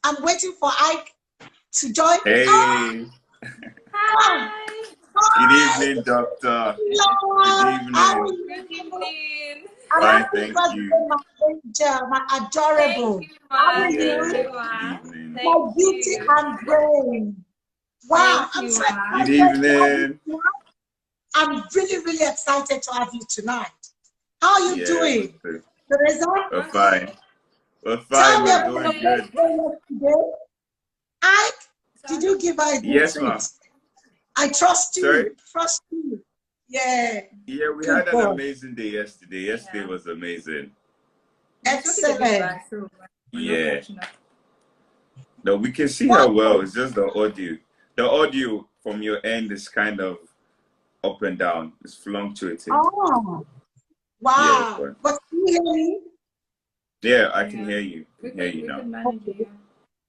I'm waiting for Ike to join. Hey. Oh, Hi. Good evening, doctor. Good evening. Good evening. Fine, thank you. My angel, my adorable. Thank you, Ma. How are you? Thank you, Good Ma. evening. My Thank beauty you. and brain. Wow, Thank I'm you, so Ma. Good excited to have you evening. tonight. I'm really, really excited to have you tonight. How are you Yeah, doing, Teresa? we're fine. We're Tell fine. me We're about doing your good. birthday yesterday. Ike, did you give her a good Yes, treat? ma'am. I trust Sorry? you. Trust you. Yeah. Yeah, we Good had an boy. amazing day yesterday. Yesterday Yeah. was amazing. It's a bit Excellent. bad, so we're not Yeah. catching up. No, we can see her What? well. It's just the audio. The audio from your end is kind of up and down. It's fluctuating. Oh, Yeah, wow. But can you hear me? yeah, I can Yeah. hear you. I We can hear could you now. manage it. Yeah.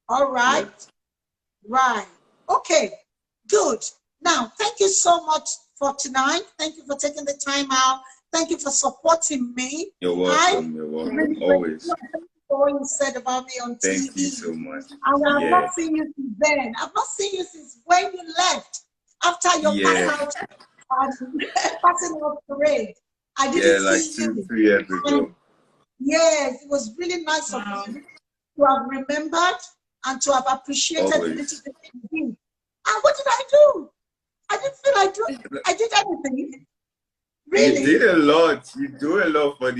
All right. Right. Okay. Good. Now, thank you so much for tonight. Thank you for taking the time out. Thank you for supporting me. You're welcome. You're welcome. Always. Thank you for what you said about me on Thank you TV. so much. And I've Yeah. not seen you since then. I've not seen you since when you left after your Yeah. passing out parade. I Yeah, didn't like see you. 3 years ago. Yes, it was really nice of Wow. you to have remembered and to have appreciated the little Always. things you did. And what did I do? I didn't feel I did anything. Really? You did a lot. You do a lot for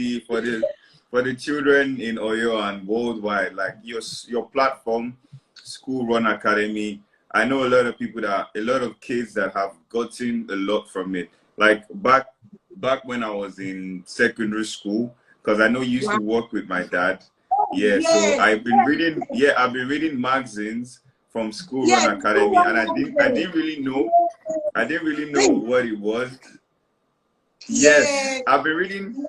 the children in Oyo and worldwide. Like your platform, School Run Academy. I know a lot of kids that have gotten a lot from it. Like back when I was in secondary school, because I know you used to work with my dad. Yeah, so Yes, I've been reading magazines from School yes, Run Academy, and I didn't really know what it was. Yes, yes. I've been reading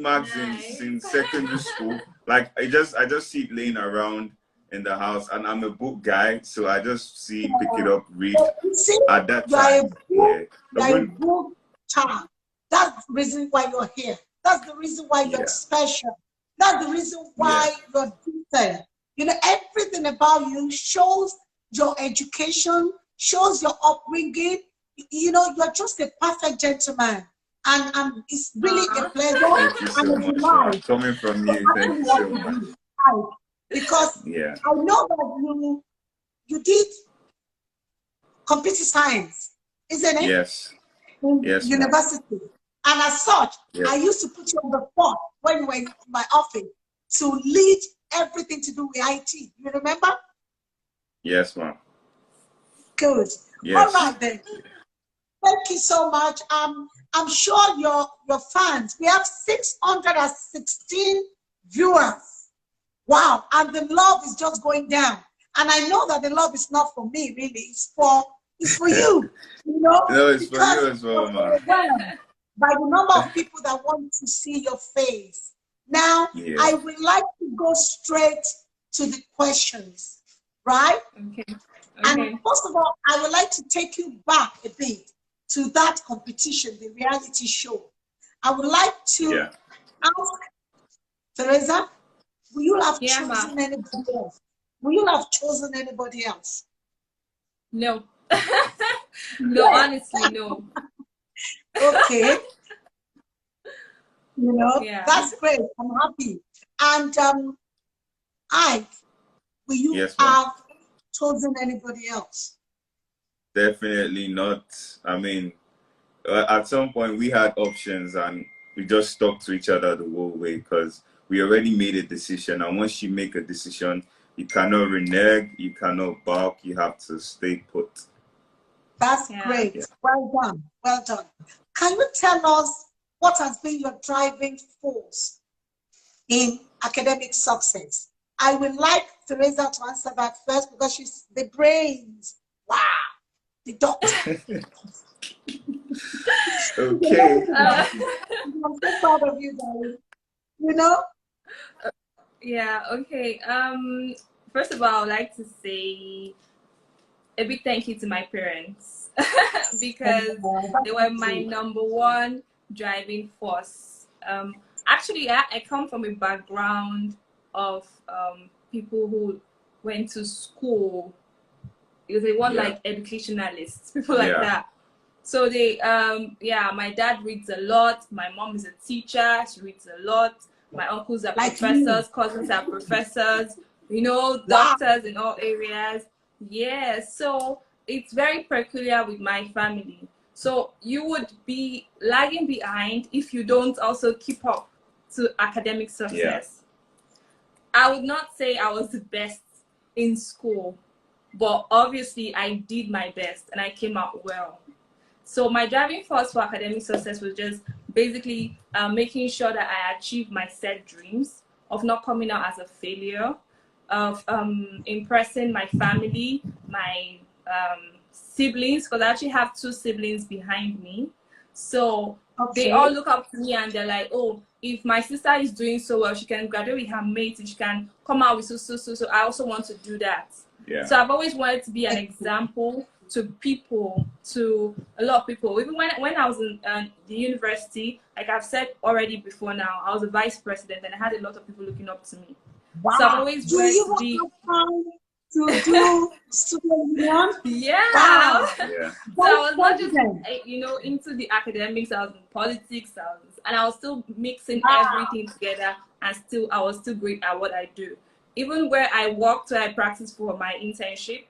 magazines Nice. since secondary school. Like I just see it laying around in the house, and I'm a book guy, so I just pick it up, read You see, at that you are a time. book, Yeah. you are a book child. That's the reason why you're here. That's the reason why you're Yeah. special. That's the reason why you're different. You know, everything about you shows your education, shows your upbringing. You know, you're just a perfect gentleman. And it's really a pleasure Thank you so and a much. delight Coming from to you, thank actually you work so with much. you. Because Yeah. I know that you did computer science, isn't it? Yes. In Yes, ma'am. university. And as such, Yes. I used to put you on the spot when you were in my office to lead everything to do with IT. You remember? Yes, ma'am. Good. Yes. All right then. Thank you so much. I'm sure your fans, we have 616 viewers. Wow. And the love is just going down. And I know that the love is not for me, really. It's for you. You know? No, it's for Because you as well, you're man. overwhelmed by the number of people that want to see your face. Now, Yeah. I would like to go straight to the questions, right? Okay. And first of all, I would like to take you back a bit to that competition, the reality show. I would like to ask Teresa, will you have chosen anybody else? Will you have chosen anybody else? No. No, honestly, no. Okay. You know, that's great. I'm happy. And will you have chosen anybody else? Definitely not. I mean, at some point we had options and we just stuck to each other the whole way because we already made a decision. And once you make a decision, you cannot renege, you cannot balk, you have to stay put. That's great. Yeah. Well done. Well done. Can you tell us what has been your driving force in academic success? I would like Teresa to answer that first because she's the brains. Wow. The doctor. Okay. I'm so proud of you, darling. You know? Yeah, okay. First of all, I would like to say a big thank you to my parents because they were my #1 driving force. Actually, I come from a background of people who went to school. They want like educationalists, people like that. So they, my dad reads a lot. My mom is a teacher. She reads a lot. My uncles are like professors, cousins are professors, you know, doctors in all areas. Yeah, so it's very peculiar with my family. So you would be lagging behind if you don't also keep up to academic success. I would not say I was the best in school, but obviously I did my best and I came out well. So my driving force for academic success was just basically making sure that I achieved my set dreams, of not coming out as a failure, of impressing my family, my siblings, because I actually have 2 siblings behind me. So they all look up to me and they're like, oh, if my sister is doing so well, she can graduate with her mates and she can come out with so. I also want to do that. So I've always wanted to be an example to people, to a lot of people. Even when I was in the university, like I've said already before now, I was a vice president and I had a lot of people looking up to me. Wow. So I've always wanted to be... to do student union? Yeah. Wow. So I was not just, you know, into the academics, I was in politics, and I was still mixing everything together, and I was still great at what I do. Even where I worked, where I practiced for my internship,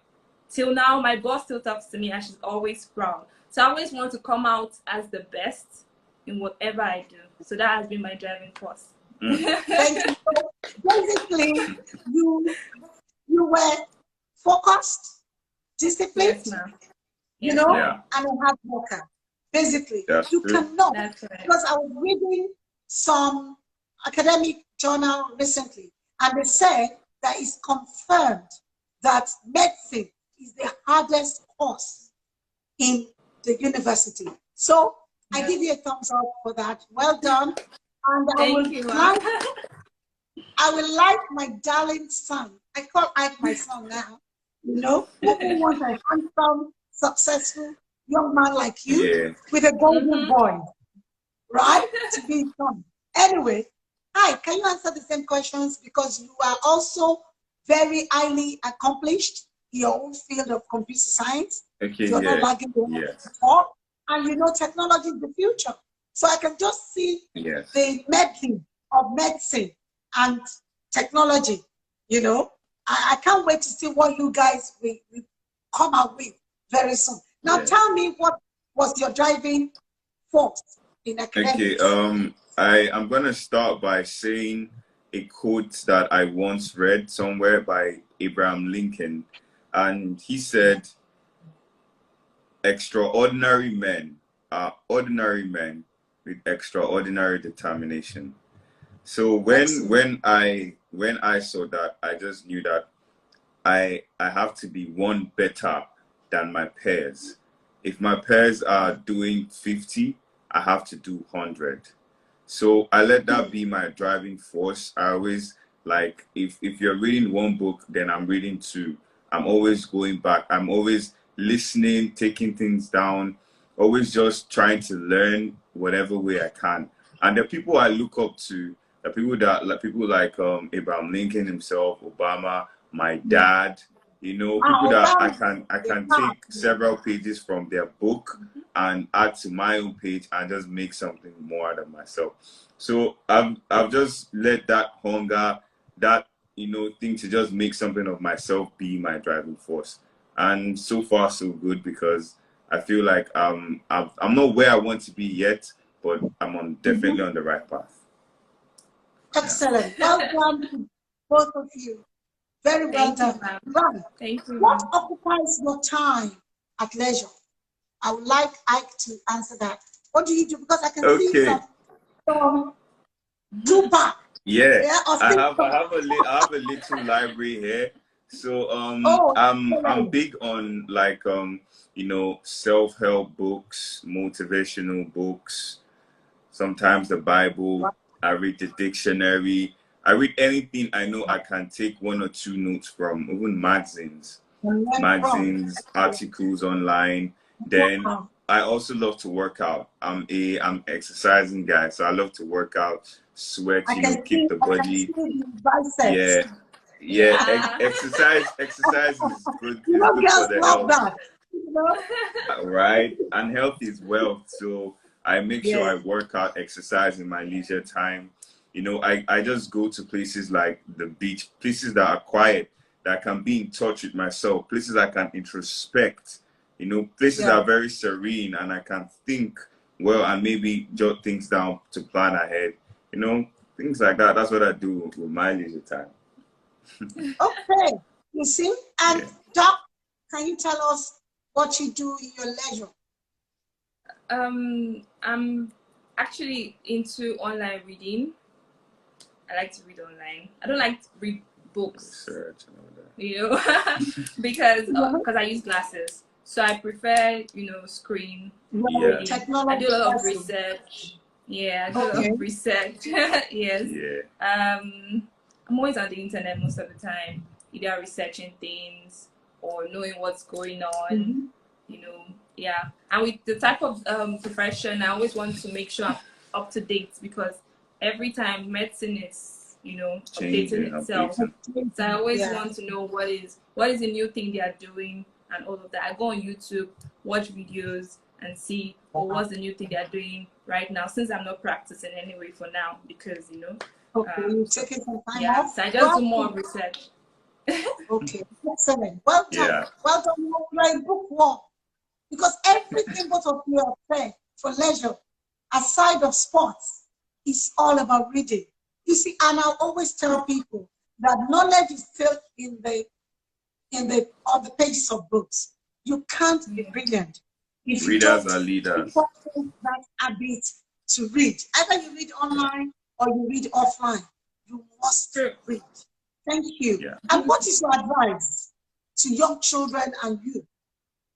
till now, my boss still talks to me and she's always proud. So I always want to come out as the best in whatever I do. So that has been my driving force. Thank you. Basically, you were focused, disciplined, you know, and a hard worker. Basically, you cannot. Because I was reading some academic journal recently, and they said that it's confirmed that medicine is the hardest course in the university. So I give you a thumbs up for that. Well done. And I will like my darling son. I call Ike my son now. You know, who wants a handsome, successful young man like you with a golden boy, right? To be fun. Anyway, Ike, can you answer the same questions? Because you are also very highly accomplished in your own field of computer science. You're not lagging behind at all. And you know technology is the future. So I can just see the medley of medicine and technology, you know. I can't wait to see what you guys will come out with very soon. Now tell me, what was your driving force in academics? Okay, I'm gonna start by saying a quote that I once read somewhere by Abraham Lincoln, and he said, "Extraordinary men are ordinary men with extraordinary determination." So when I saw that, I just knew that I have to be one better than my peers. If my peers are doing 50, I have to do 100. So I let that be my driving force. I always, like, if you're reading one book, then I'm reading 2. I'm always going back. I'm always listening, taking things down, always just trying to learn whatever way I can. And the people I look up to, the people like Abraham Lincoln himself, Obama, my dad, you know, people that I can take several pages from their book and add to my own page and just make something more out of myself. So I've just let that hunger, that, you know, thing to just make something of myself be my driving force. And so far so good, because I feel like I'm not where I want to be yet, but I'm definitely on the right path. Excellent. Well done, both of you. Very well done. Right. Thank you. What occupies your time at leisure? I would like Ike to answer that. What do you do? Because I can see some Tupac. I have a little library here. So I'm big on, like, you know, self-help books, motivational books, sometimes the Bible. I read the dictionary. I read anything I know I can take 1 or 2 notes from, even magazines, articles online. Then I also love to work out. I'm exercising guy, so I love to work out, sweat, you know, keep the body. Yeah, Yeah. exercise is good. You Is know, good for girls the love health, that. You know? right? And health is wealth. So I make sure I Yes. work out, exercise in my leisure time. You know, I just go to places like the beach, places that are quiet, that can be in touch with myself, places I can introspect. You know, places that Yeah. are very serene, and I can think well and maybe jot things down to plan ahead. You know, things like that. That's what I do with my leisure time. Okay. You see? And Yeah. Doc, can you tell us what you do in your leisure? I'm actually into online reading. I like to read online. I don't like to read books, Research and all that. you know, because Yeah. I use glasses. So I prefer, screen You're a Yeah. reading. I do a technology lot of person. research. Yeah, I do a lot Okay. of research. Yes. Yeah. I'm always on the internet most of the time, either researching things or knowing what's going on, Mm-hmm. Yeah. And with the type of profession, I always want to make sure I'm up to date because every time medicine is, Changing, updating itself. updating. So I always Yeah. want to know what is the new thing they are doing and all of that. I go on YouTube, watch videos, and see what's the new thing they are doing right now. Since I'm not practicing anyway for now, because Okay. You're taking some time yeah. off. So I just do Well, more research. okay. Excellent. Well done. Yeah. Well done. You're a bookworm. Because everything both of you have said for leisure, aside of sports, is all about reading. You see, and I always tell people that knowledge is still on the pages of books. You can't be brilliant if you Readers don't are pick leaders. up that habit to read. Either you read online or you read offline. You must True. read. Thank you. Yeah. And what is your advice to young children and youth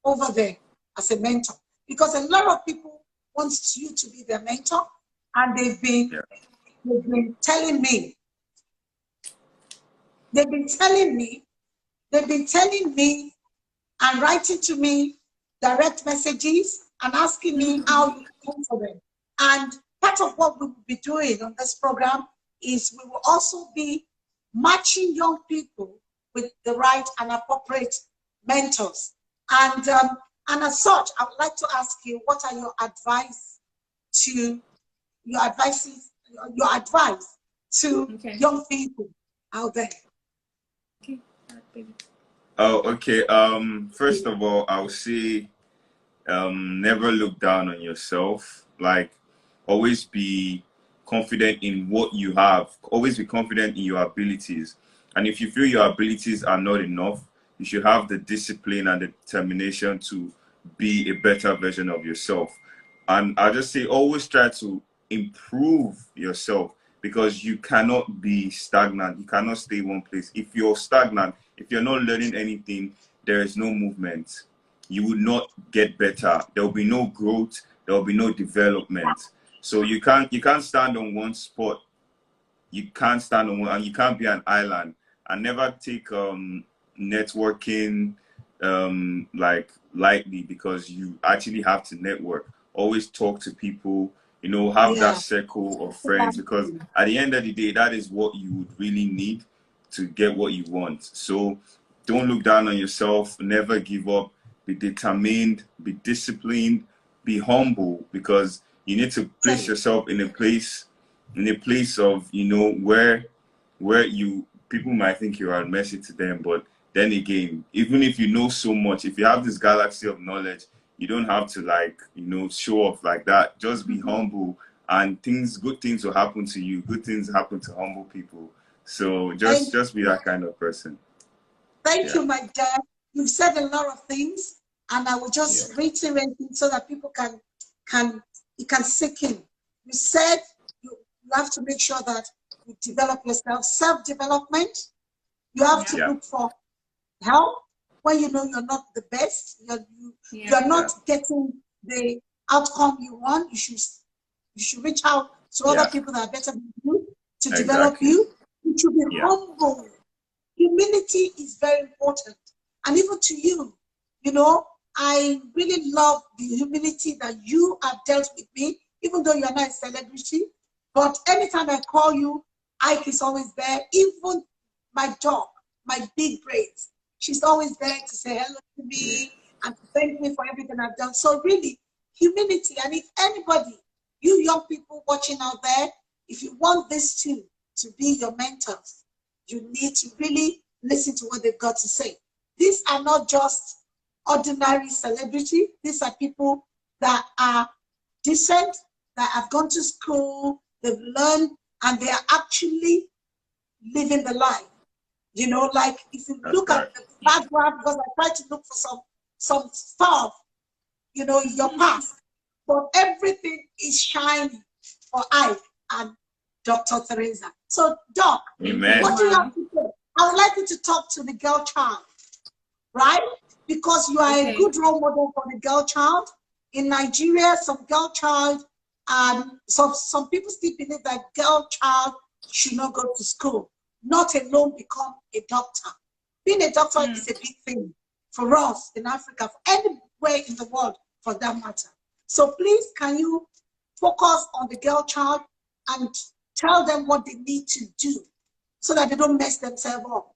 over there as a mentor? Because a lot of people want you to be their mentor, and they've been telling me, they've been telling me and writing to me direct messages and asking me how you mentor them. And part of what we will be doing on this program is we will also be matching young people with the right and appropriate mentors. And as such, I would like to ask you, what are your advice to young people out there? Okay. Oh, okay. First of all, I would say never look down on yourself. Like, always be confident in what you have. Always be confident in your abilities. And if you feel your abilities are not enough, you should have the discipline and the determination to be a better version of yourself. And I'll just say, always try to improve yourself, because you cannot be stagnant. You cannot stay one place. If you're stagnant, if you're not learning anything, there is no movement. You would not get better. There will be no growth. There will be no development. So you can't stand on one spot. You can't stand on one, and you can't be an island. And never take networking like lightly, because you actually have to network. Always talk to people. You know, have that Yeah. circle of friends, because at the end of the day, that is what you would really need to get what you want. So don't look down on yourself. Never give up. Be determined. Be disciplined. Be humble, because you need to place yourself in a place of, where you people might think you are a mercy to them. But then again, even if you know so much, if you have this galaxy of knowledge, you don't have to show off like that. Just be humble, and good things will happen to you. Good things happen to humble people. So just be that kind of person. Thank you, my dad. You've said a lot of things, and I will just reiterate it so that people can sink in. You said you have to make sure that you develop yourself, self-development. You have to look for help when you know you're not the best. You're not getting the outcome you want. You should reach out to other people that are better than you to develop you. You should be humble. Humility is very important. And even to you, I really love the humility that you have dealt with me, even though you're not a celebrity. But anytime I call you, Ike is always there. Even my dog, my big braids. She's always there to say hello to me and to thank me for everything I've done. So really, humility. And if anybody, you young people watching out there, if you want this too to be your mentors, you need to really listen to what they've got to say. These are not just ordinary celebrity. These are people that are decent, that have gone to school, they've learned, and they are actually living the life. You know, like if you look at the background, because I try to look for some stuff, you know, in your past, but everything is shining for Ike and Dr. Teresa. So, Doc, Amen. what do you have to say? I would like you to talk to the girl child, right? Because you are a good role model for the girl child. In Nigeria, some girl child, some people still believe that girl child should not go to school, not alone become a doctor. Being a doctor is a big thing for us in Africa, for anywhere in the world for that matter. So please, can you focus on the girl child and tell them what they need to do so that they don't mess themselves up,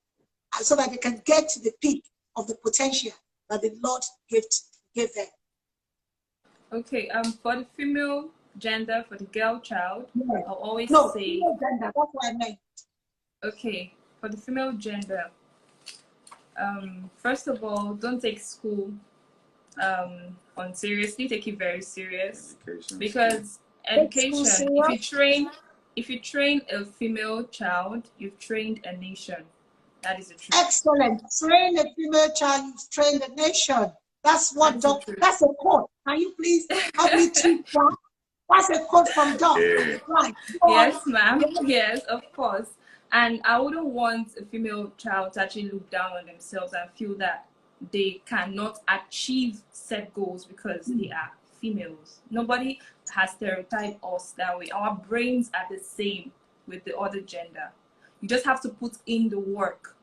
and so that they can get to the peak of the potential that the Lord gave them. Okay, for the female gender, for the girl child, I'll always say... female gender, that's what I meant. Okay, for the female gender, first of all, don't take school seriously. Take it very serious, because education, if you train a female child, you've trained a nation. That is the truth. Excellent. Train a female child, you've trained a nation. That's what Doc, that's a quote. Can you please help me to that? That's a quote from Doc. Right. Yes, ma'am. Yes, of course. And I wouldn't want a female child to actually look down on themselves and feel that they cannot achieve set goals because they are females. Nobody has stereotyped us that way. Our brains are the same with the other gender. You just have to put in the work.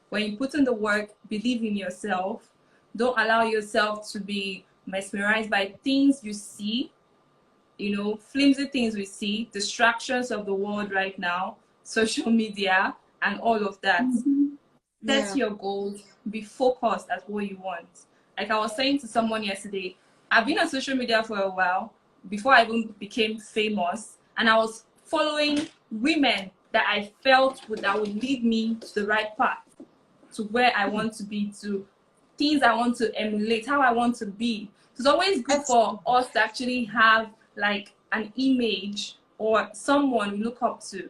When you put in the work, believe in yourself. Don't allow yourself to be mesmerized by things you see, you know, flimsy things we see, distractions of the world right now, social media, and all of that. Set your goals, be focused at what you want. Like I was saying to someone yesterday, I've been on social media for a while, before I even became famous, and I was following women that I felt that would lead me to the right path, to where I want to be, to things I want to emulate, how I want to be. It's always good for us to actually have like an image or someone we look up to.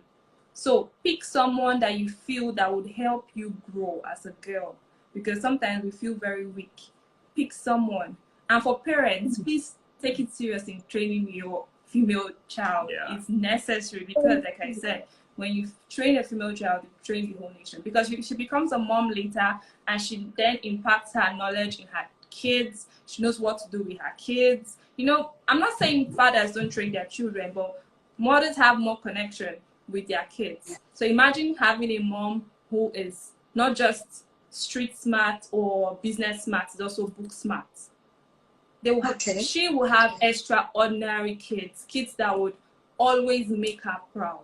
So pick someone that you feel that would help you grow as a girl, because sometimes we feel very weak. Pick someone. And for parents, please take it serious in training your female child. It's necessary, because like I said, when you train a female child, you train the whole nation, because she becomes a mom later, and she then impacts her knowledge in her kids. She knows what to do with her kids. You know, I'm not saying fathers don't train their children, but mothers have more connection with their kids. So imagine having a mom who is not just street smart or business smart, is also book smart. She will have extraordinary kids that would always make her proud.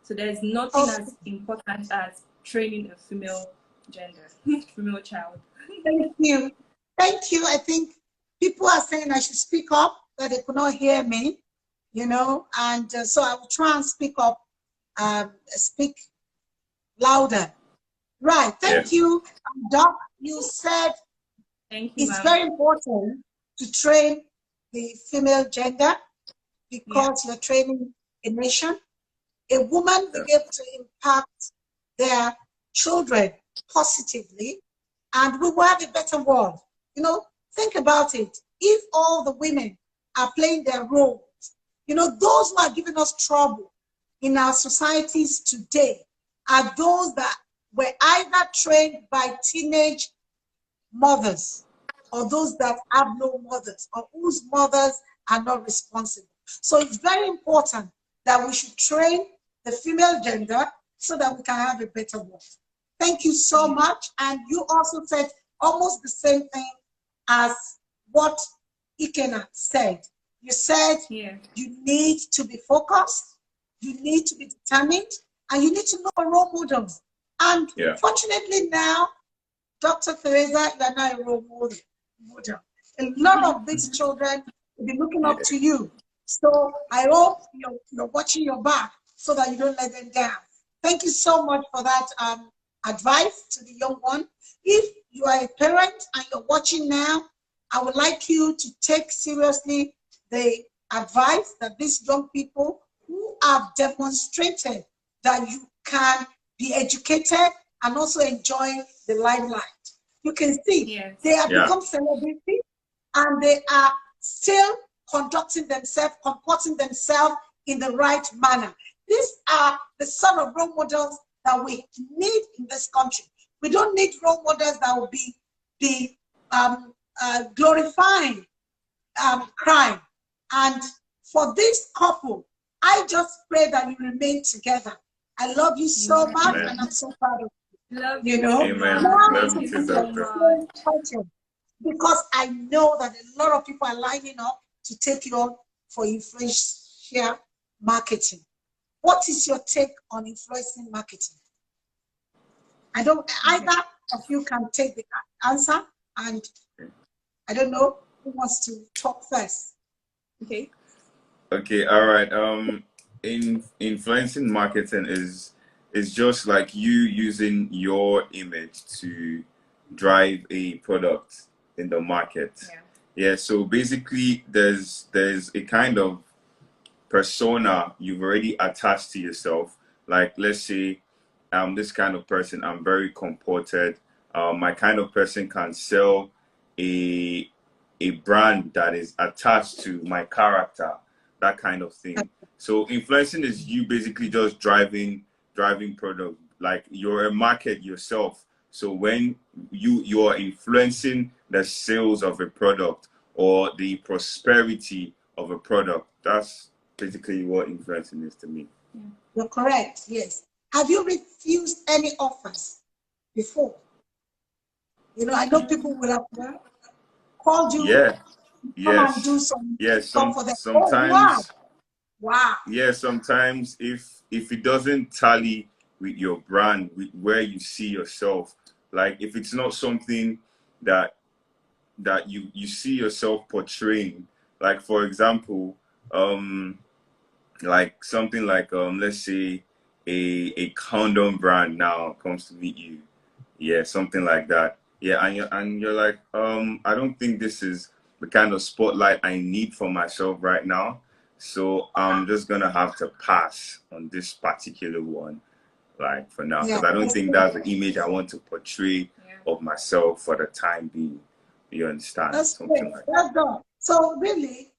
So there's nothing as important as training a female gender, female child. Thank you. Thank you. I think people are saying I should speak up, that they could not hear me, you know, and so I will try and speak up, speak louder. Right. Thank you, Doc. You said it's very important to train the female gender, because you're training a nation. A woman will be able to impact their children positively, and we will have a better world. You know, think about it. If all the women are playing their roles, you know, those who are giving us trouble in our societies today are those that were either trained by teenage mothers, or those that have no mothers, or whose mothers are not responsible. So it's very important that we should train the female gender so that we can have a better world. Thank you so much. And you also said almost the same thing as what Iykeresa said. You said you need to be focused, you need to be determined, and you need to know a role model. And fortunately now, Dr. Iykeresa, you're now a role model. A lot of these children will be looking up to you. So I hope you're watching your back so that you don't let them down. Thank you so much for that advice to the young one. If you are a parent and you're watching now, I would like you to take seriously the advice that these young people who have demonstrated that you can be educated and also enjoy the limelight. You can see they have become celebrities and they are still conducting themselves, comporting themselves in the right manner. These are the sort of role models that we need in this country. We don't need role models that will be glorifying crime. And for this couple, I just pray that you remain together. I love you so much, and I'm so proud of you. Love you know, Amen. love you too, Doctor. Because I know that a lot of people are lining up to take you on for influential marketing. What is your take on influencing marketing? I don't, either of you can take the answer, and I don't know who wants to talk first. Okay. Okay, all right. Influencing marketing is just like you using your image to drive a product in the market. Yeah, so basically there's a kind of persona you've already attached to yourself. Like, let's say I'm this kind of person, I'm very comported. My kind of person can sell a brand that is attached to my character, that kind of thing. So influencing is you basically just driving product, like you're a market yourself. So when you are influencing the sales of a product or the prosperity of a product, that's basically what influencing is to me. You're correct, yes. Have you refused any offers before? You know, I know people will have called you. Come and do some. Sometimes. Wow. Yeah, sometimes if it doesn't tally with your brand, with where you see yourself, like if it's not something that you see yourself portraying, like for example, like something like let's say a condom brand now comes to meet you, something like that, and you're like, I don't think this is the kind of spotlight I need for myself right now, so I'm just gonna have to pass on this particular one, like for now, because I don't think that's the image I want to portray of myself for the time being. You understand? That's something great. like Well done. So really,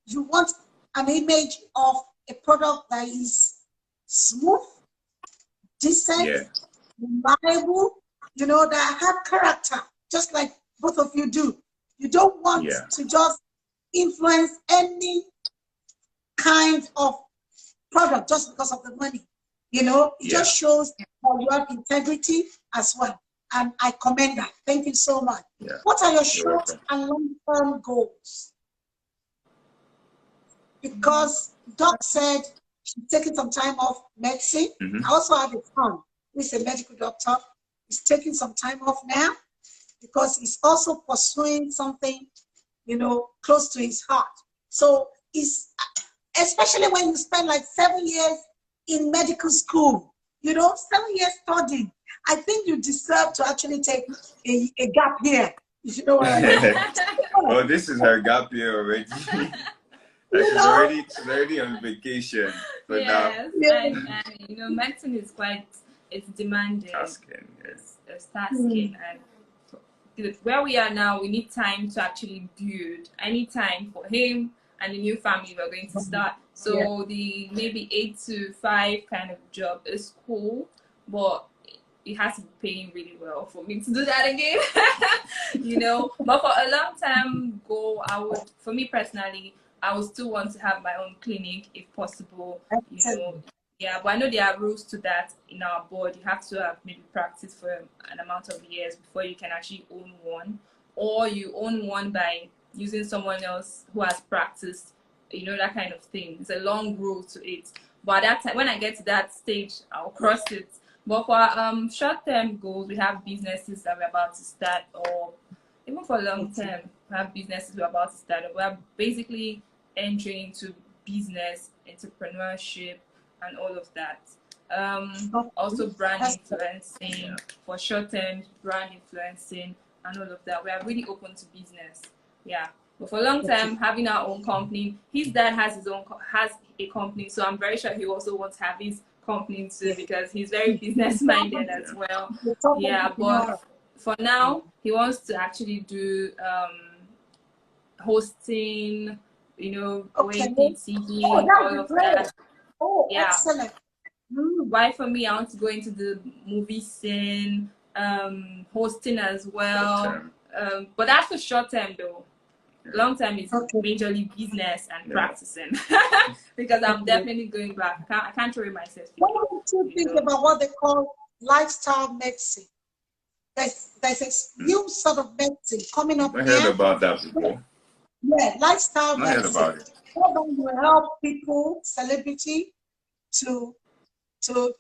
you want an image of a product that is smooth, decent, reliable, you know, that have character, just like both of you do. You don't want to just influence any kind of product just because of the money. You know, it just shows that you have integrity as well. And I commend that. Thank you so much. What are your short and long-term goals? Because Doc said she's taking some time off medicine. I also have a son who is a medical doctor. He's taking some time off now because he's also pursuing something, you know, close to his heart. So it's, especially when you spend like 7 years in medical school, you know, 7 years studying, I think you deserve to actually take a gap year. You know what I mean? Well, this is her gap year already. She's already on vacation for now. And you know, medicine is quite, it's demanding. Tasking, it's tasking, and where we are now, we need time to actually build. I need time for him and the new family we're going to start. So the maybe 8 to 5 kind of job is cool, but it has to be paying really well for me to do that again. You know, but for a long time goal, for me personally, I would still want to have my own clinic if possible. You know, but I know there are rules to that in our board. You have to have maybe practice for an amount of years before you can actually own one, or you own one by using someone else who has practiced. You know, that kind of thing. It's a long road to it. But at that time, when I get to that stage, I'll cross it. But for short-term goals, we have businesses that we're about to start, or even for long-term, we have businesses we're about to start. We're basically entering into business, entrepreneurship, and all of that. Also brand influencing for short-term, brand influencing, and all of that. We are really open to business. Yeah. But for long term, having our own company, his dad has a company, so I'm very sure he also wants to have his company too, because he's very business minded as well. Yeah, but for now, he wants to actually do hosting, OAP, TV, all of that. Oh, yeah. Excellent. Why for me, I want to go into the movie scene, hosting as well. But that's for short term though. Long term is majorly business and practicing. Because I'm definitely going back. I can't throw it myself. What do you think about what they call lifestyle medicine? There's a new sort of medicine coming up. I heard about that before. Yeah, lifestyle medicine. I heard about it. You help people, celebrity, to you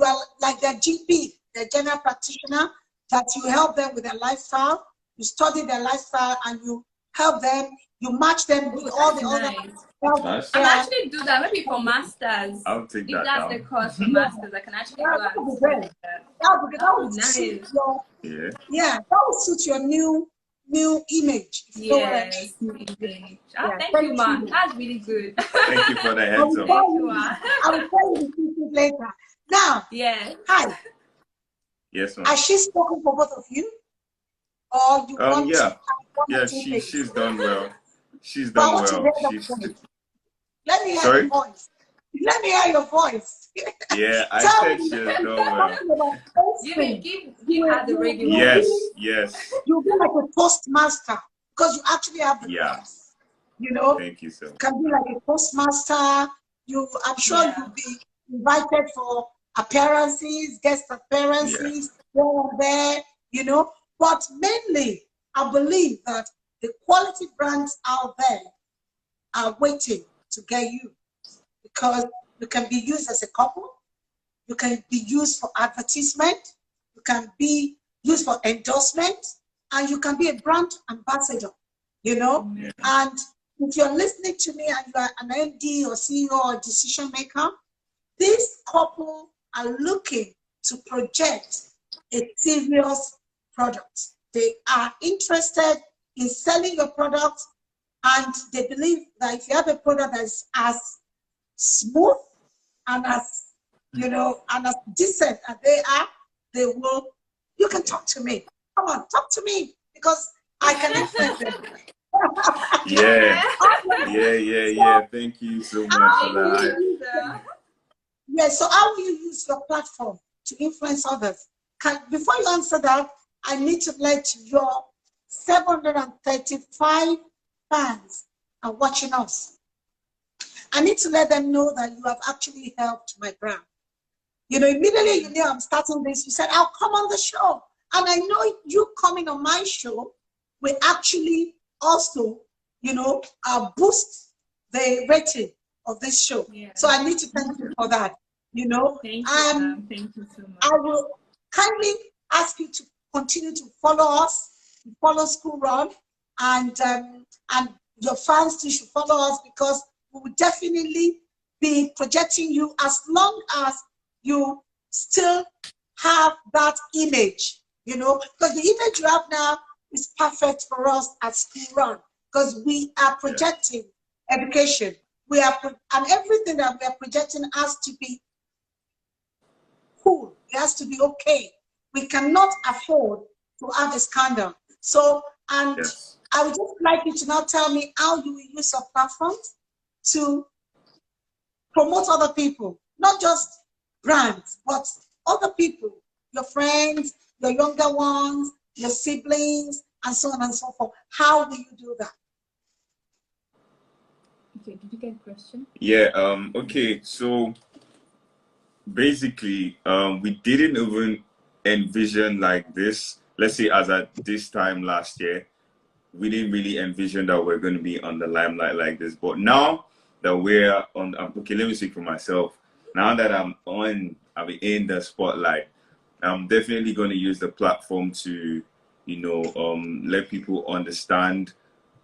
are like their GP, their general practitioner, that you help them with their lifestyle, you study their lifestyle, and you help them, you match them with all the other. Nice. I can actually do that, maybe for masters. I'll take that. If that's the course for masters, I can actually go and do that would suit your, that would suit your new image. Yes, image. Thank you, man. That's really good. Thank you for the heads up. I will tell you the later. Now, hi. Yes, ma'am. Has she spoken for both of you? Or you want she's done well. She's done well. Let me hear your voice. Let me hear your voice. Yeah, I said she's done well. Give her the radio. Yes. You'll be like a postmaster because you actually have the voice. Thank you, sir. You can be like a postmaster. I'm sure you'll be invited for appearances, guest appearances, here and there, But mainly, I believe that the quality brands out there are waiting to get you, because you can be used as a couple, you can be used for advertisement, you can be used for endorsement, and you can be a brand ambassador, And if you're listening to me and you are an MD or CEO or decision maker, this couple are looking to project a serious product. They are interested in selling your product, and they believe that if you have a product that is as smooth and as and as decent as they are, you can talk to me. Come on, talk to me, because I can influence them. Yeah. Thank you so much for that. So how will you use your platform to influence others? Before you answer that, I need to let your 735 fans are watching us. I need to let them know that you have actually helped my brand. Immediately you knew I'm starting this, you said, I'll come on the show. And I know you coming on my show will actually also, boost the rating of this show. Yeah. So I need to thank you for that. Thank you, thank you so much. I will kindly ask you to continue to follow us, follow School Run, and your fans too should follow us, because we will definitely be projecting you as long as you still have that image, because the image you have now is perfect for us at School Run, because we are projecting education. And everything that we are projecting has to be cool. It has to be okay. We cannot afford to have a scandal. So, I would just like you to now tell me how you will use your platforms to promote other people, not just brands, but other people, your friends, your younger ones, your siblings, and so on and so forth. How will you do that? Okay, did you get a question? Yeah, okay, so basically, we didn't even envision like this. Let's say as at this time last year, we didn't really envision that we're going to be on the limelight like this. But now that we're on, okay, let me speak for myself. now that I'm in the spotlight, I'm definitely going to use the platform to, you know, let people understand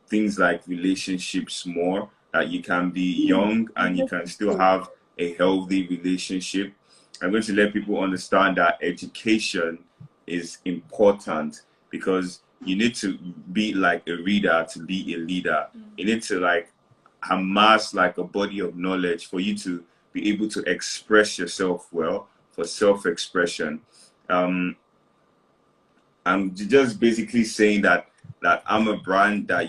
things like relationships more, that you can be young and you can still have a healthy relationship. I'm going to let people understand that education is important, because you need to be like a reader to be a leader. You need to like amass like a body of knowledge for you to be able to express yourself well, for self-expression. I'm just basically saying that I'm a brand that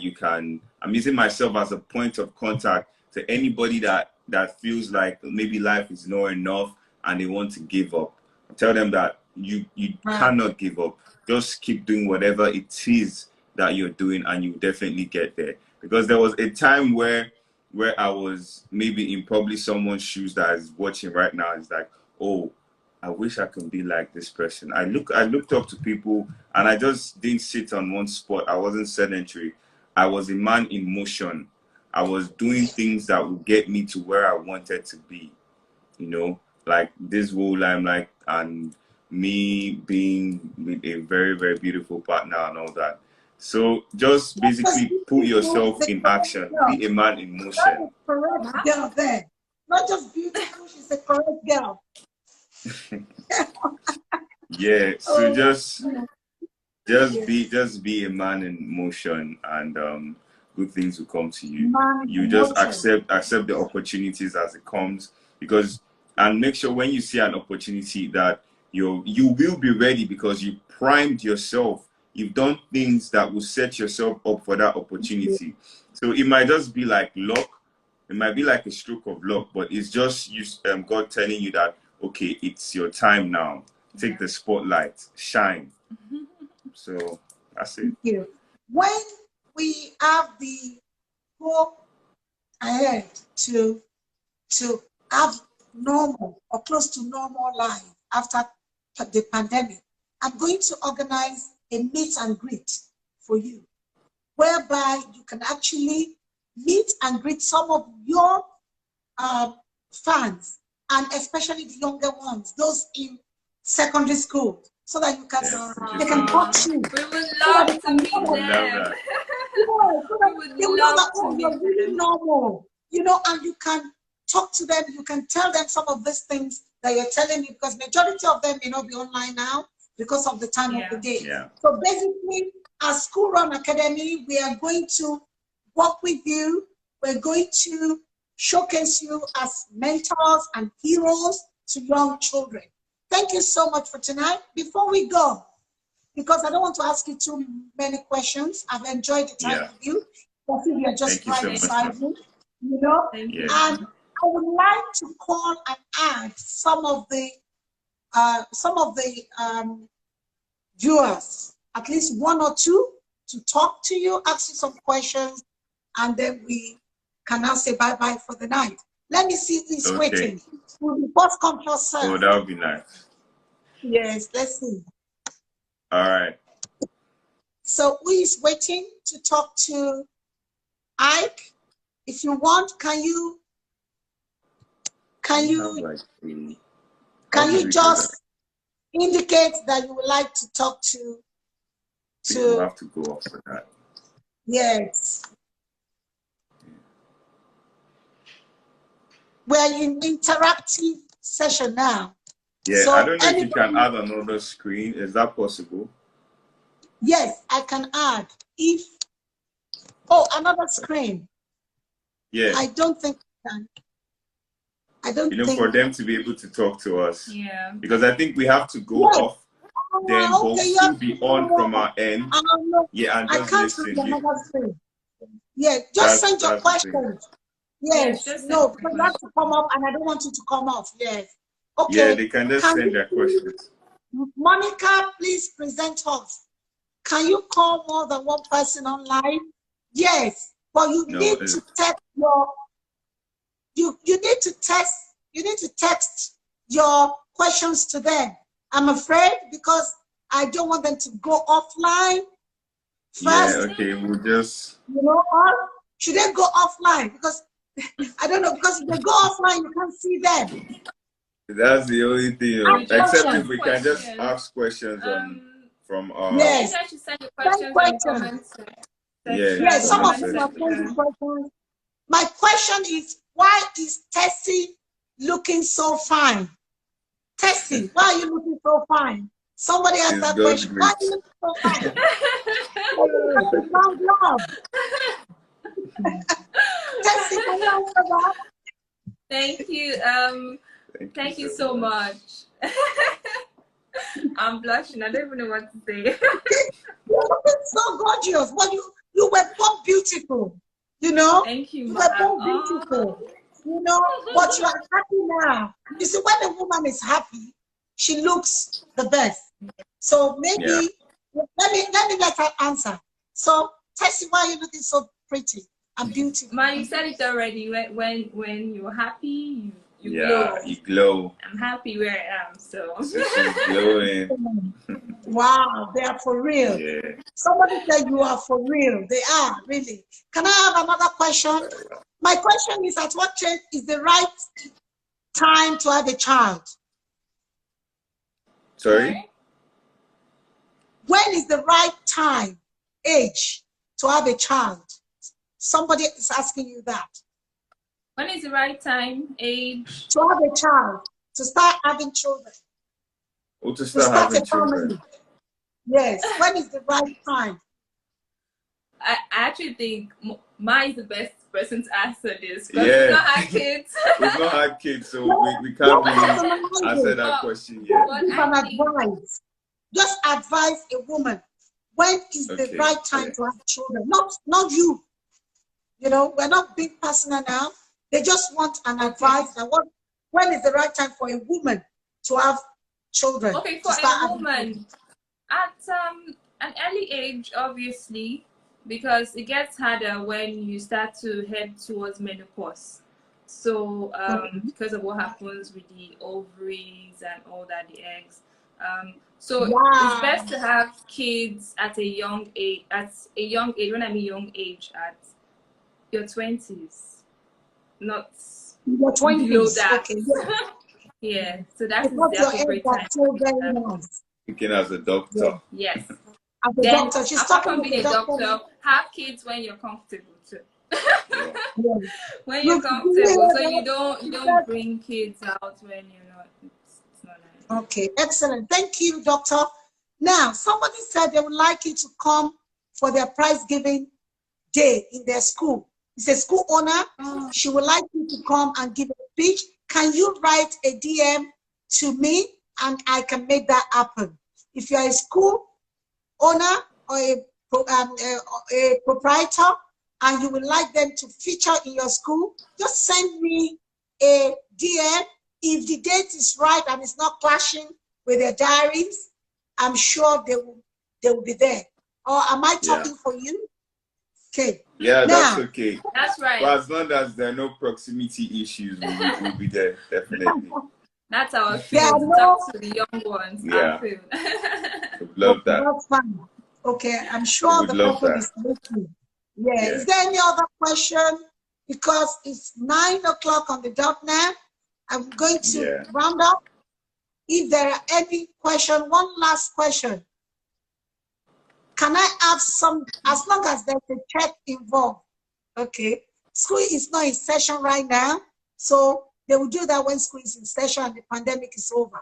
I'm using myself as a point of contact to anybody that feels like maybe life is not enough and they want to give up. I tell them that you cannot give up. Just keep doing whatever it is that you're doing, and you definitely get there. Because there was a time where I was maybe in probably someone's shoes that is watching right now. It's like, oh, I wish I could be like this person. I looked up to people, and I just didn't sit on one spot. I wasn't sedentary. I was a man in motion. I was doing things that would get me to where I wanted to be. You know, like this whole limelight, and me being with a very, very beautiful partner and all that. So just basically put yourself in action. Be a man in motion. That is correct girl there. Not just beautiful, she's a correct girl. Yeah, so just be a man in motion, and good things will come to you. You just accept the opportunities as it comes, and make sure when you see an opportunity that you will be ready, because you primed yourself. You've done things that will set yourself up for that opportunity. So it might just be like luck. It might be like a stroke of luck, but it's just God telling you that, okay, it's your time now. Take the spotlight, shine. So that's it. Thank you. When we have the hope ahead to have normal or close to normal life after the pandemic, I'm going to organize a meet and greet for you, whereby you can actually meet and greet some of your fans, and especially the younger ones, those in secondary school, so that you can they can watch you. We would love to meet them. They will know that, oh, you're really normal, you know, and you can talk to them. You can tell them some of these things that you're telling me, because majority of them may not be online now because of the time of the day. So basically, as School Run Academy, we are going to work with you. We're going to showcase you as mentors and heroes to young children. Thank you so much for tonight. Before we go, because I don't want to ask you too many questions, I've enjoyed the time with you. I think you're just right beside me, you know. And I would like to call and add some of the viewers, at least one or two, to talk to you, ask you some questions, and then we can now say bye-bye for the night. Let me see who's waiting. Will be first come, first serve. Oh, that would be nice. Yes, let's see. All right. So who is waiting to talk to Ike? If you want, can you just indicate that you would like to talk to? You have to go off for that. Yes. We're in interactive session now. Yeah, so I don't know if you can add another screen. Is that possible? Yes, I can add. Another screen. Yeah. I don't think I can. I don't think. For them to be able to talk to us. Yeah. Because I think we have to go off, then both still be on from our end. Yeah, and just listen. Yeah, just send your questions. Yes, no, because you have to come up, and I don't want you to come off. Yes. Okay. Yeah, they can just send their questions. Monica, please present us. Can you call more than one person online? Yes, but you need to text your. You need to text your questions to them. I'm afraid, because I don't want them to go offline first. Yeah, okay, we'll just. Or should they go offline? Because I don't know, because if they go offline, you can't see them. That's the only thing. Ask Except questions. if we can just ask questions from Yes. You guys should send your Send questions in the questions. comments section. Yes, some of you are section. sending questions. My question is, why is Tessie looking so fine? Tessie, why are you looking so fine? Somebody asked that God's question. Why are you looking so fine? Tessie, can you answer that? Thank you. Thank you so much. I'm blushing. I don't even know what to say. You're looking so gorgeous. Well, you were born beautiful. You know? Thank you, You Mom. were born beautiful. You know, but you are happy now. You see, when a woman is happy, she looks the best. So maybe let me let her answer. So Tessie, why are you looking so pretty and beautiful? Ma, you said it already. When you're happy, you glow. Yeah, you glow. I'm happy where I am, so. She's glowing. Wow, they are for real. Yeah. Somebody said you are for real. They are, really. Can I have another question? My question is, at what age is the right time to have a child? Sorry? When is the right time, age, to have a child? Somebody is asking you that. When is the right time, age? To have a child, to start having children. Or to start having children. Family. Yes, when is the right time? I actually think Ma is the best person to answer this. Because we've not had kids. We've not had kids, so we can't really answer that question yet. Give an advice. Just advise a woman. When is the right time to have children? Not you. You know, we're not being personal now. They just want an advice. And when is the right time for a woman to have children? Okay, for a woman, at an early age, obviously, because it gets harder when you start to head towards menopause. So because of what happens with the ovaries and all that, the eggs. So it's best to have kids at a young age. At a young age, when I mean young age, at your 20s, not your 20s. Below that. Okay. Yeah, so that's the appropriate time. So very nice. Speaking as a doctor. Yes. As a doctor, she's apart talking from being a doctor, have kids when you're comfortable too. When you're comfortable, so you don't bring kids out when you're not. It's not nice. Okay, excellent. Thank you, doctor. Now, somebody said they would like you to come for their prize giving day in their school. It's a school owner. She would like you to come and give a speech. Can you write a DM to me and I can make that happen? If you're a school owner or a proprietor and you would like them to feature in your school, just send me a DM. If the date is right and it's not clashing with their diaries, I'm sure they will be there. Or am I talking for you? Okay. Yeah, that's okay. That's right. But as long as there are no proximity issues, we'll be there, definitely. That's our field. To talk to the young ones. Yeah. We'd love that. That's fine. Okay, I'm sure the couple is listening. Yeah. Is there any other question? Because it's 9 o'clock on the dot now. I'm going to round up. If there are any question, one last question. Can I have some, as long as there's a check involved? Okay. School is not in session right now, so they will do that when school is in session and the pandemic is over.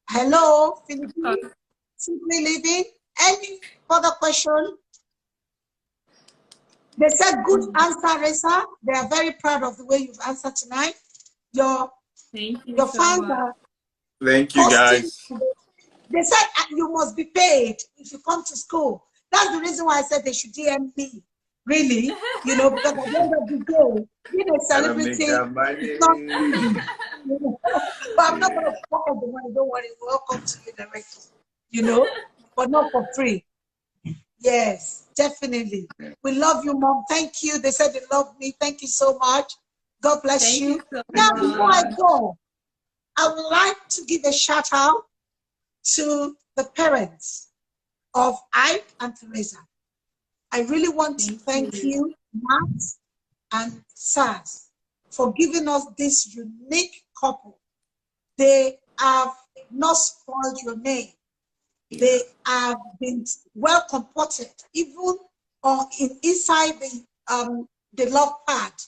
Hello, Philippines, Simply Living. Any further question? They said good answer, Reza. They are very proud of the way you've answered tonight. Your fans are. Thank you, guys. They said you must be paid if you come to school. That's the reason why I said they should DM me. Really, you know, because at the end of the day, being a celebrity, it's not easy. But I'm not going to pocket the money. Don't worry, we'll come to you directly. You know, but not for free. Yes, definitely. We love you, Mom. Thank you. They said they love me. Thank you so much. God bless you. Now, before I go, I would like to give a shout out to the parents of Ike and Teresa. I really want to thank you, Matt and Saz, for giving us this unique couple. they have not spoiled your name. They have been well comported, even inside the love part.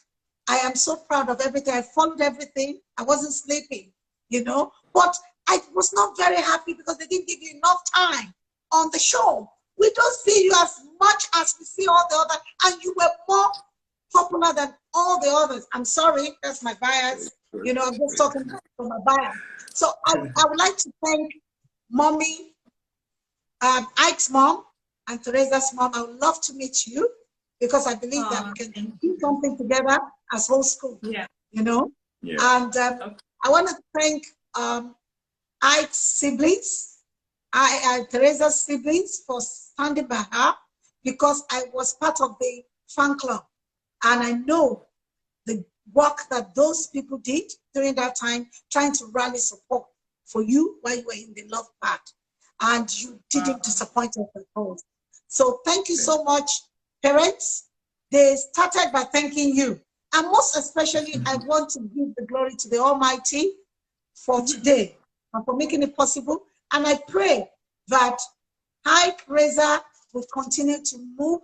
I am so proud of everything. I followed everything. I wasn't sleeping, you know, but I was not very happy because they didn't give you enough time on the show. We don't see you as much as we see all the others, and you were more popular than all the others. I'm sorry, that's my bias. You know, I'm just talking from my bias. So I would like to thank Mommy, Ike's mom, and Teresa's mom. I would love to meet you because I believe that we can do something together as whole school. Yeah. You know? Yeah. And I want to thank Ike's siblings, Teresa's siblings, for standing by her, because I was part of the fan club. And I know the work that those people did during that time, trying to rally support for you while you were in the love part. And you didn't disappoint us at all. So thank you so much, parents. They started by thanking you. And most especially, I want to give the glory to the Almighty for today and for making it possible. And I pray that Iykeresa will continue to move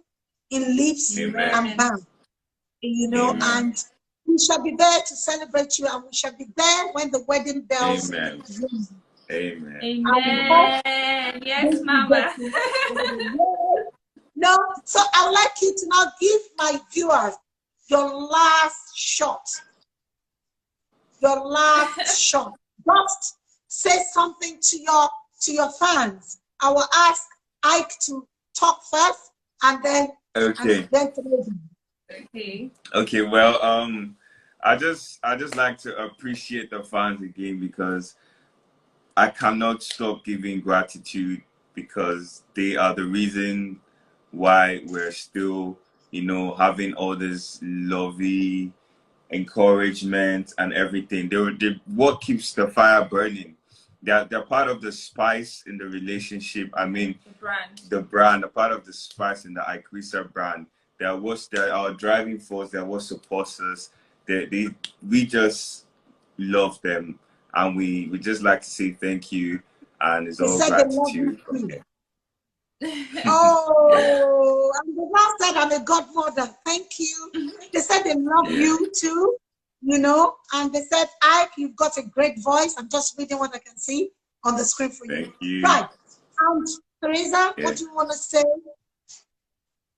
in leaps and bounds. You know, and we shall be there to celebrate you, and we shall be there when the wedding bells ring. Amen. Amen. Yes, Mama. No, so I would like you to now give my viewers your last shot. Your last shot. Just say something to your fans. I will ask Ike to talk first, and then Okay. Well, I just like to appreciate the fans again, because I cannot stop giving gratitude, because they are the reason why we're still, you know, having all this lovely encouragement and everything. They're what keeps the fire burning. They're part of the spice in the relationship. I mean, the brand, a part of the spice in the Iykeresa brand. They're our driving force. They're what supports us. We just love them, and we just like to say thank you, and it's all gratitude. Oh, and the one said I'm a godmother. Thank you. They said they love you too, you know, and they said, Ike, you've got a great voice. I'm just reading what I can see on the screen for you. Thank you. Right. And Teresa, what do you want to say?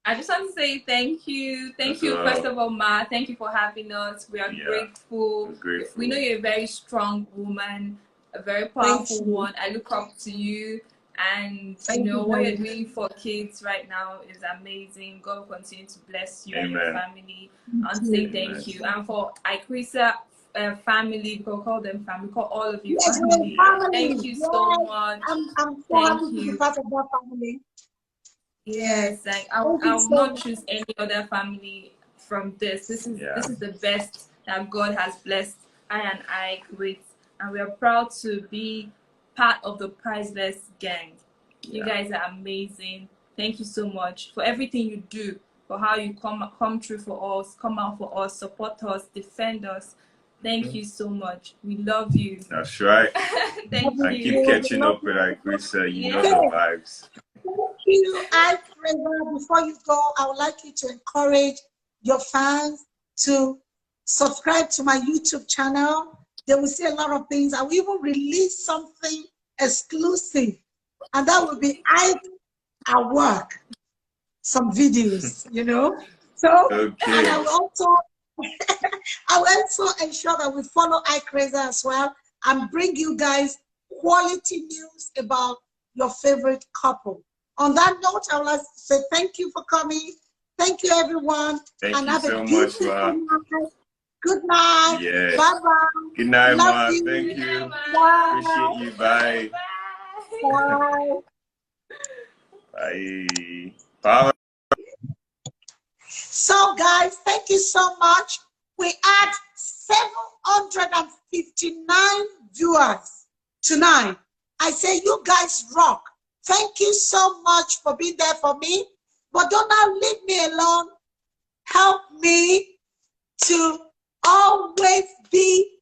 I just want to say thank you. Thank you, first of all, Ma. Thank you for having us. We are grateful. We know you're a very strong woman, a very powerful one. I look up to you. And you know what you're doing for kids right now is amazing. God will continue to bless you and your family. And say thank you. And for Iykeresa family, we call them family. We call all of you family. Thank you so much. I'm so happy to be part of that family. Yes, like I will not choose any other family from this. This is the best that God has blessed I and Ike with, and we are proud to be part of the Priceless gang. You guys are amazing. Thank you so much for everything you do, for how you come through for us, come out for us, support us, defend us. Thank you so much. We love you. That's right. Thank you. And keep catching up with Iykeresa. You know the vibes. Thank you, Iykeresa. Before you go, I would like you to encourage your fans to subscribe to my YouTube channel. They will see a lot of things. I will even release something exclusive, and that will be Ike at work. Some videos, you know. So, and I will also ensure that we follow Iykeresa as well, and bring you guys quality news about your favorite couple. On that note, I would like to say thank you for coming. Thank you, everyone. Thank and you have so a much, Ma. Good night. Yes. Bye-bye. Good night, Ma. You. Thank you. Bye. Appreciate you. Bye. Bye. Bye. Bye. So, guys, thank you so much. We had 759 viewers tonight. I say, you guys rock. Thank you so much for being there for me. But don't now leave me alone. Help me to always be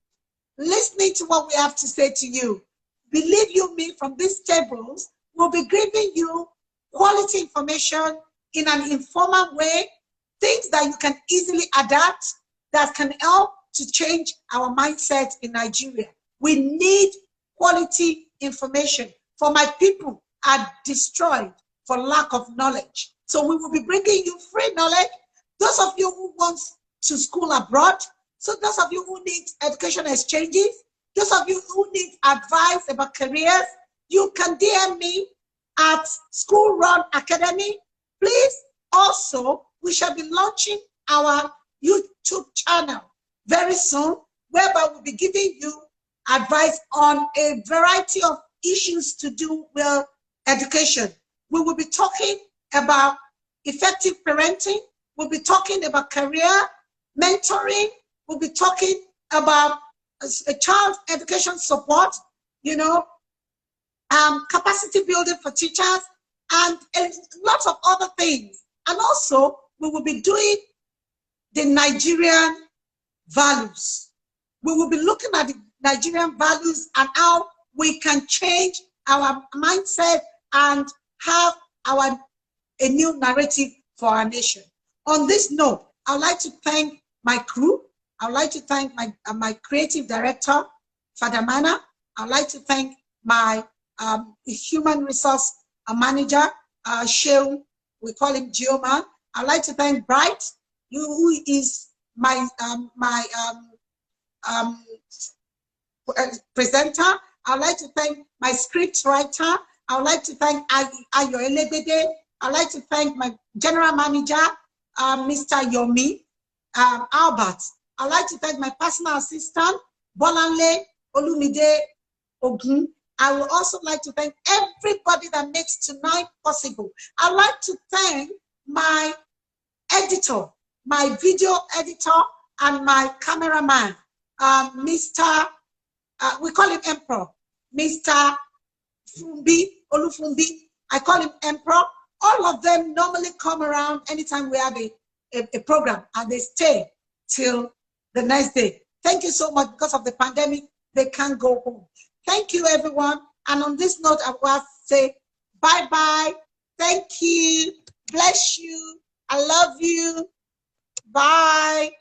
listening to what we have to say to you. Believe you me, from these tables, we'll be giving you quality information in an informal way, things that you can easily adapt, that can help to change our mindset in Nigeria. We need quality information, for my people are destroyed for lack of knowledge. So we will be bringing you free knowledge. Those of you who want to school abroad, so those of you who need education exchanges, those of you who need advice about careers, you can DM me at School Run Academy. Please, also, we shall be launching our YouTube channel very soon, whereby we'll be giving you advice on a variety of issues to do with education. We will be talking about effective parenting. We'll be talking about career mentoring. We'll be talking about a child education support, capacity building for teachers, and lots of other things. And also, we will be doing the Nigerian values. We will be looking at the Nigerian values and how we can change our mindset and have a new narrative for our nation. On this note, I'd like to thank my crew. I'd like to thank my creative director, Father Mana. I'd like to thank my human resource manager, Sheil, we call him Geoman. I'd like to thank Bright, who is my presenter. I'd like to thank my script writer. I'd like to thank Ayo Elebede. I'd like to thank my general manager, Mr. Yomi Albert. I'd like to thank my personal assistant, Bolanle Olumide Ogun. I would also like to thank everybody that makes tonight possible. I'd like to thank my editor, my video editor, and my cameraman, Mr. We call him Emperor, Mr. Fumbi, Olufumbi. I call him Emperor. All of them normally come around anytime we have a program, and they stay till the next day. Thank you so much. Because of the pandemic, they can't go home. Thank you, everyone. And on this note, I will say bye-bye. Thank you. Bless you. I love you. Bye.